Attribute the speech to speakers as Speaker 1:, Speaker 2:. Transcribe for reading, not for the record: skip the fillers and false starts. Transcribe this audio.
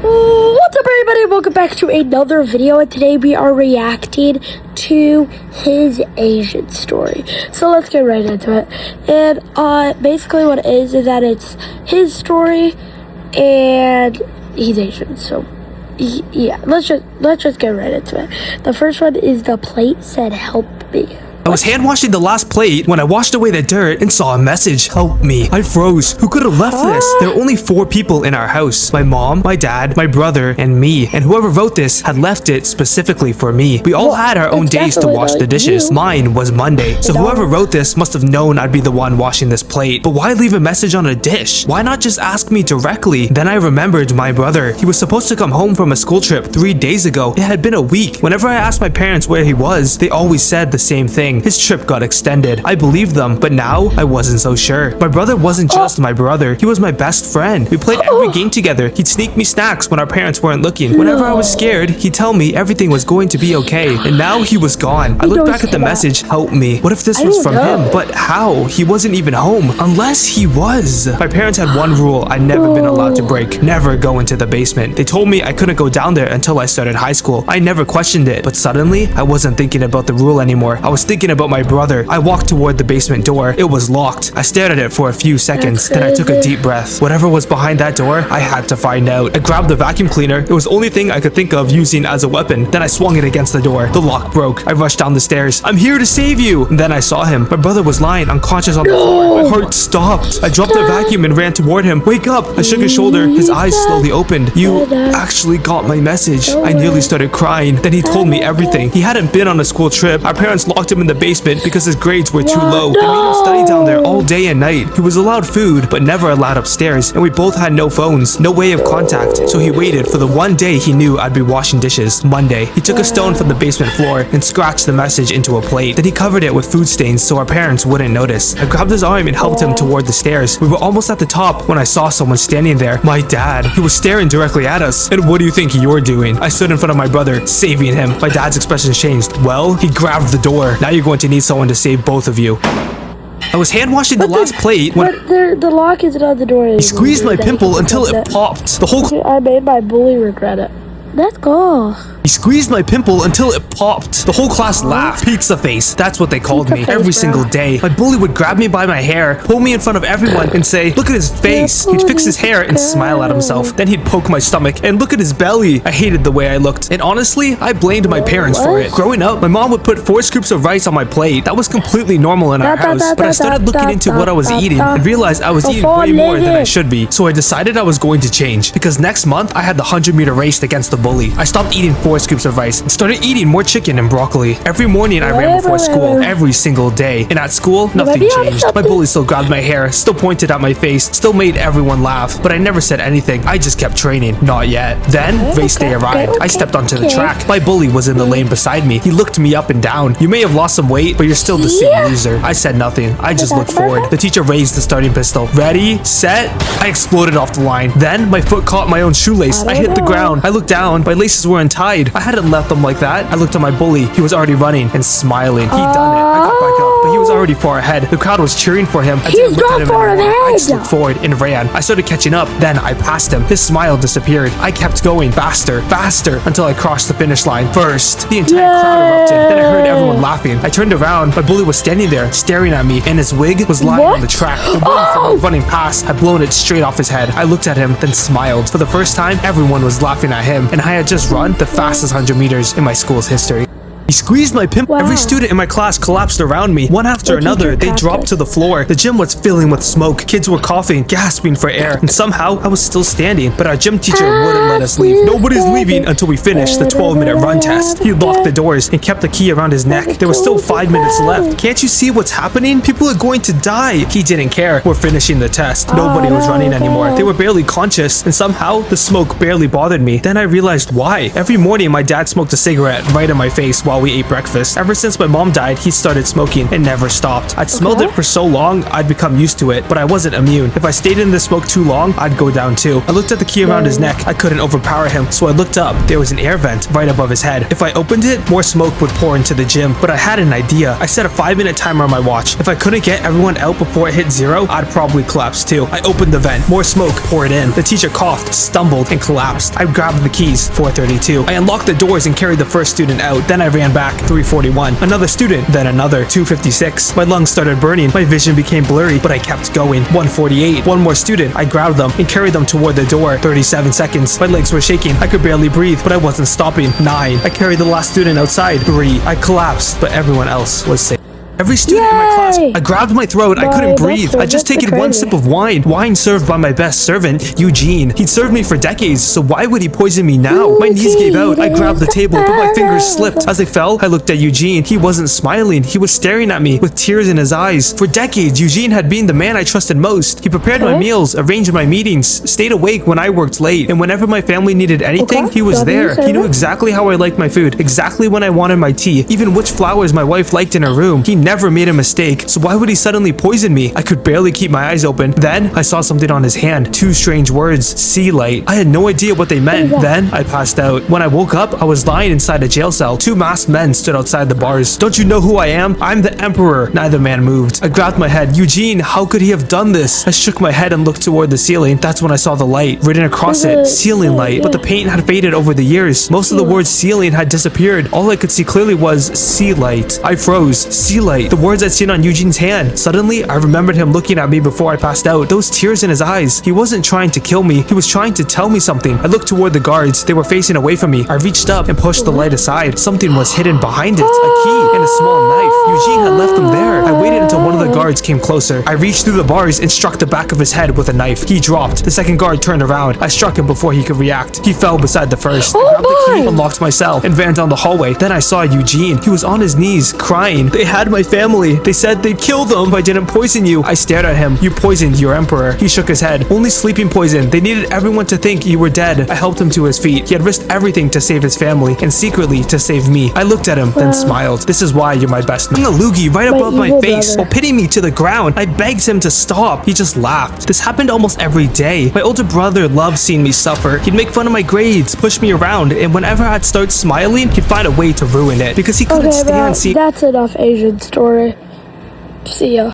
Speaker 1: What's up, everybody? Welcome back to another video, and today we are reacting to his Asian story. So let's get right into it. And basically what it is that it's his story and he's Asian. So yeah, let's just get right into it. The first one is the plate said help me.
Speaker 2: I was hand washing the last plate when I washed away the dirt and saw a message. Help me. I froze. Who could have left this? There are only 4 people in our house. My mom, my dad, my brother, and me. And whoever wrote this had left it specifically for me. We all had our own days to wash the dishes. Mine was Monday. So whoever wrote this must have known I'd be the one washing this plate. But why leave a message on a dish? Why not just ask me directly? Then I remembered my brother. He was supposed to come home from a school trip 3 days ago. It had been a week. Whenever I asked my parents where he was, they always said the same thing. His trip got extended. I believed them, but now I wasn't so sure. My brother wasn't just my brother. He was my best friend. We played every game together. He'd sneak me snacks when our parents weren't looking. Whenever I was scared, he'd tell me everything was going to be okay. And now he was gone. I looked back at the message, help me. What if this was from him? But how? He wasn't even home. Unless he was. My parents had one rule I'd never been allowed to break. Never go into the basement. They told me I couldn't go down there until I started high school. I never questioned it. But suddenly, I wasn't thinking about the rule anymore. I was thinking about my brother. I walked toward the basement door. It was locked. I stared at it for a few seconds. Then I took a deep breath. Whatever was behind that door, I had to find out. I grabbed the vacuum cleaner. It was the only thing I could think of using as a weapon. Then I swung it against the door. The lock broke. I rushed down the stairs. I'm here to save you. And then I saw him. My brother was lying unconscious on the floor. My heart stopped. I dropped the vacuum and ran toward him. Wake up! I shook his shoulder. His eyes slowly opened. You actually got my message. I nearly started crying. Then he told me everything. He hadn't been on a school trip. Our parents locked him in the basement because his grades were too low. They made him study down there all day and night. He was allowed food, but never allowed upstairs. And we both had no phones, no way of contact. So he waited for the one day he knew I'd be washing dishes, Monday. He took a stone from the basement floor and scratched the message into a plate. Then he covered it with food stains so our parents wouldn't notice. I grabbed his arm and helped him toward the stairs. We were almost at the top when I saw someone standing there. My dad. He was staring directly at us. And what do you think you're doing? I stood in front of my brother, saving him. My dad's expression changed. Well, he grabbed the door. Now you're going to need someone to save both of you. I was hand washing the last plate when
Speaker 1: the lock isn't on the door anymore.
Speaker 2: he squeezed my pimple until it popped.
Speaker 1: I made my bully regret it. Let's go.
Speaker 2: He squeezed my pimple until it popped. The whole class laughed. Pizza face. That's what they called me. Every single day. My bully would grab me by my hair, pull me in front of everyone, and say, look at his face. He'd fix his hair and smile at himself. Then he'd poke my stomach and look at his belly. I hated the way I looked. And honestly, I blamed my parents for it. Growing up, my mom would put 4 scoops of rice on my plate. That was completely normal in our house. But I started looking into what I was eating and realized I was eating way more than I should be. So I decided I was going to change. Because next month, I had the 100-meter race against the bully. I stopped eating 4 scoops of rice and started eating more chicken and broccoli. Every morning I ran before school, every single day. And at school, nothing changed. My bully still grabbed my hair, still pointed at my face, still made everyone laugh. But I never said anything. I just kept training. Not yet. Then, race day arrived. I stepped onto the track. My bully was in the lane beside me. He looked me up and down. You may have lost some weight, but you're still the same loser. I said nothing. I just looked forward. The teacher raised the starting pistol. Ready, set. I exploded off the line. Then, my foot caught my own shoelace. I hit the ground. I looked down. My laces were untied. I hadn't left them like that. I looked at my bully. He was already running and smiling. He'd done it. I got back up, but he was already far ahead. The crowd was cheering for him. I didn't look at him anymore. I just looked forward and ran. I started catching up. Then I passed him. His smile disappeared. I kept going faster, faster, until I crossed the finish line. First, the entire crowd erupted. Then I heard everyone laughing. I turned around. My bully was standing there, staring at me, and his wig was lying on the track. The wind from me running past had blown it straight off his head. I looked at him, then smiled. For the first time, everyone was laughing at him, and I had just run the fastest 100 meters in my school's history. He squeezed my pimple. Wow. Every student in my class collapsed around me. One after another, they dropped to the floor. The gym was filling with smoke. Kids were coughing, gasping for air. And somehow, I was still standing. But our gym teacher wouldn't let us leave. Nobody's leaving until we finished the 12-minute run test. He locked the doors and kept the key around his neck. There was still 5 minutes left. Can't you see what's happening? People are going to die. He didn't care. We're finishing the test. Nobody was running anymore. They were barely conscious. And somehow, the smoke barely bothered me. Then I realized why. Every morning, my dad smoked a cigarette right in my face while while we ate breakfast. Ever since my mom died, he started smoking and never stopped. I'd smelled it for so long, I'd become used to it, but I wasn't immune. If I stayed in the smoke too long, I'd go down too. I looked at the key around his neck. I couldn't overpower him, so I looked up. There was an air vent right above his head. If I opened it, more smoke would pour into the gym, but I had an idea. I set a 5-minute timer on my watch. If I couldn't get everyone out before it hit 0, I'd probably collapse too. I opened the vent. More smoke poured in. The teacher coughed, stumbled, and collapsed. I grabbed the keys, 4:32. I unlocked the doors and carried the first student out. Then I ran back, 3:41. Another student, then another, 2:56. My lungs started burning. My vision became blurry, but I kept going. 1:48. One more student. I grabbed them and carried them toward the door. 37 seconds. My legs were shaking. I could barely breathe, but I wasn't stopping. 9. I carried the last student outside. 3. I collapsed, but everyone else was safe. Every student in my class, I grabbed my throat. I couldn't breathe. I'd just taken one sip of wine. Wine served by my best servant, Eugene. He'd served me for decades, so why would he poison me now? My knees gave out. I grabbed the table, but my fingers slipped. As I fell, I looked at Eugene. He wasn't smiling. He was staring at me with tears in his eyes. For decades, Eugene had been the man I trusted most. He prepared my meals, arranged my meetings, stayed awake when I worked late, and whenever my family needed anything, he was there. He knew exactly how I liked my food, exactly when I wanted my tea, even which flowers my wife liked in her room. He never made a mistake. So why would he suddenly poison me? I could barely keep my eyes open. Then I saw something on his hand. 2 strange words. Sea light. I had no idea what they meant. Then I passed out. When I woke up, I was lying inside a jail cell. 2 masked men stood outside the bars. Don't you know who I am? I'm the Emperor. Neither man moved. I grabbed my head. Eugene, how could he have done this? I shook my head and looked toward the ceiling. That's when I saw the light written across it. Ceiling light. But the paint had faded over the years. Most of the words ceiling had disappeared. All I could see clearly was sea light. I froze. Sea light. The words I'd seen on Eugene's hand. Suddenly, I remembered him looking at me before I passed out. Those tears in his eyes. He wasn't trying to kill me. He was trying to tell me something. I looked toward the guards. They were facing away from me. I reached up and pushed the light aside. Something was hidden behind it. A key and a small knife. Eugene had left them there. I waited until one of the guards came closer. I reached through the bars and struck the back of his head with a knife. He dropped. The second guard turned around. I struck him before he could react. He fell beside the first. I grabbed the key, unlocked my cell, and ran down the hallway. Then I saw Eugene. He was on his knees, crying. They had my family. They said they'd kill them if I didn't poison you. I stared at him. You poisoned your emperor. He shook his head. Only sleeping poison. They needed everyone to think you were dead. I helped him to his feet. He had risked everything to save his family and secretly to save me. I looked at him, then smiled. This is why you're my best man. A loogie right above my face while pitting me to the ground. I begged him to stop. He just laughed. This happened almost every day. My older brother loved seeing me suffer. He'd make fun of my grades, push me around, and whenever I'd start smiling, he'd find a way to ruin it because he couldn't stand seeing.
Speaker 1: That's enough Asian story. See ya.